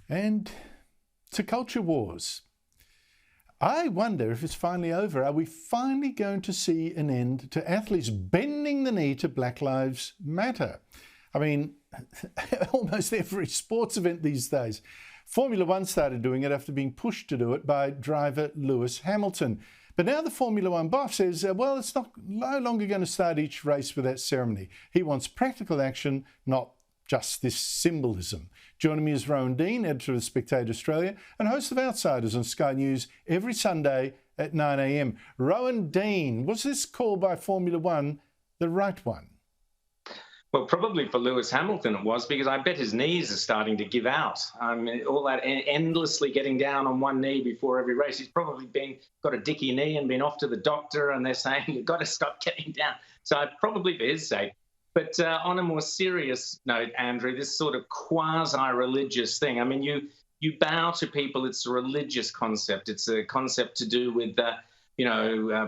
And to culture wars. I wonder if it's finally over. Are we finally going to see an end to athletes bending the knee to Black Lives Matter? I mean, almost every sports event these days. Formula One started doing it after being pushed to do it by driver Lewis Hamilton. But now the Formula One boss says, well, it's no longer going to start each race with that ceremony. He wants practical action, not just this symbolism. Joining me is Rowan Dean, editor of Spectator Australia and host of Outsiders on Sky News every Sunday at 9 a.m. Rowan Dean, was this call by Formula One the right one? Well, probably for Lewis Hamilton it was, because I bet his knees are starting to give out. All that endlessly getting down on one knee before every race. He's probably got a dicky knee and been off to the doctor, and they're saying, you've got to stop getting down. So probably for his sake. But on a more serious note, Andrew, this sort of quasi-religious thing, I mean, you bow to people. It's a religious concept. It's a concept to do with,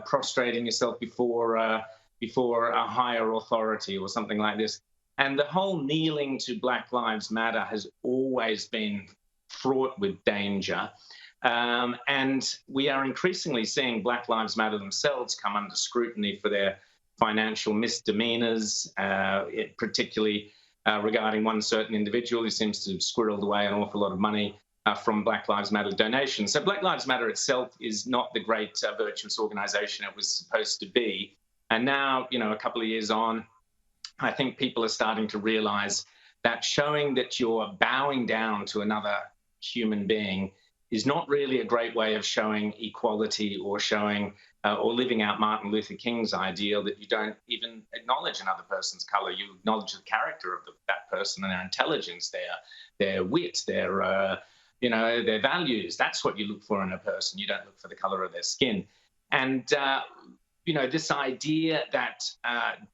prostrating yourself before a higher authority or something like this. And the whole kneeling to Black Lives Matter has always been fraught with danger. And we are increasingly seeing Black Lives Matter themselves come under scrutiny for their financial misdemeanors, particularly regarding one certain individual who seems to have squirreled away an awful lot of money from Black Lives Matter donations. So Black Lives Matter itself is not the great virtuous organization it was supposed to be. And now, a couple of years on, I think people are starting to realize that showing that you're bowing down to another human being is not really a great way of showing equality or showing or living out Martin Luther King's ideal that you don't even acknowledge another person's color. You acknowledge the character of that person and their intelligence, their wit, their values. That's what you look for in a person. You don't look for the color of their skin. And this idea that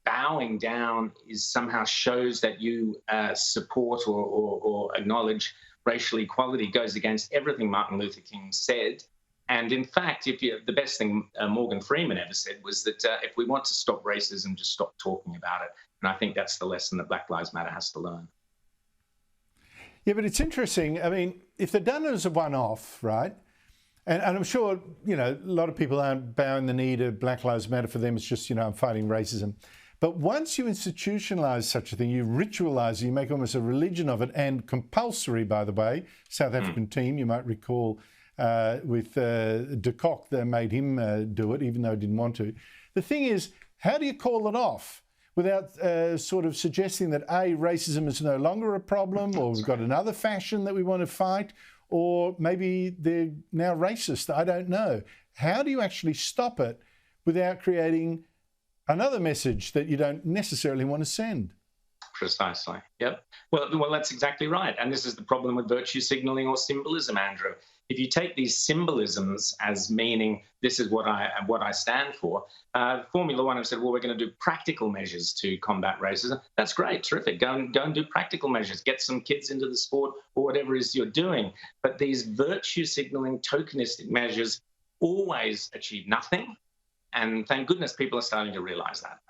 bowing down somehow shows that you support or acknowledge racial equality goes against everything Martin Luther King said. And in fact, the best thing Morgan Freeman ever said was that if we want to stop racism, just stop talking about it. And I think that's the lesson that Black Lives Matter has to learn. Yeah, but it's interesting. I mean, if they're done as a one-off, right? And I'm sure, a lot of people aren't bowing the knee to Black Lives Matter. For them, it's just, I'm fighting racism. But once you institutionalise such a thing, you ritualise it, you make almost a religion of it, and compulsory, by the way. South African team, you might recall, with de Kock, they made him do it, even though he didn't want to. The thing is, how do you call it off without sort of suggesting that, A, racism is no longer a problem, or we've got another fashion that we want to fight, or maybe they're now racist? I don't know. How do you actually stop it without creating another message that you don't necessarily want to send? Precisely. Yep. Well, that's exactly right. And this is the problem with virtue signaling or symbolism, Andrew. If you take these symbolisms as meaning this is what I stand for, Formula One have said, well, we're going to do practical measures to combat racism. That's great, terrific. Go and do practical measures. Get some kids into the sport or whatever it is you're doing. But these virtue signaling, tokenistic measures always achieve nothing. And thank goodness people are starting to realize that.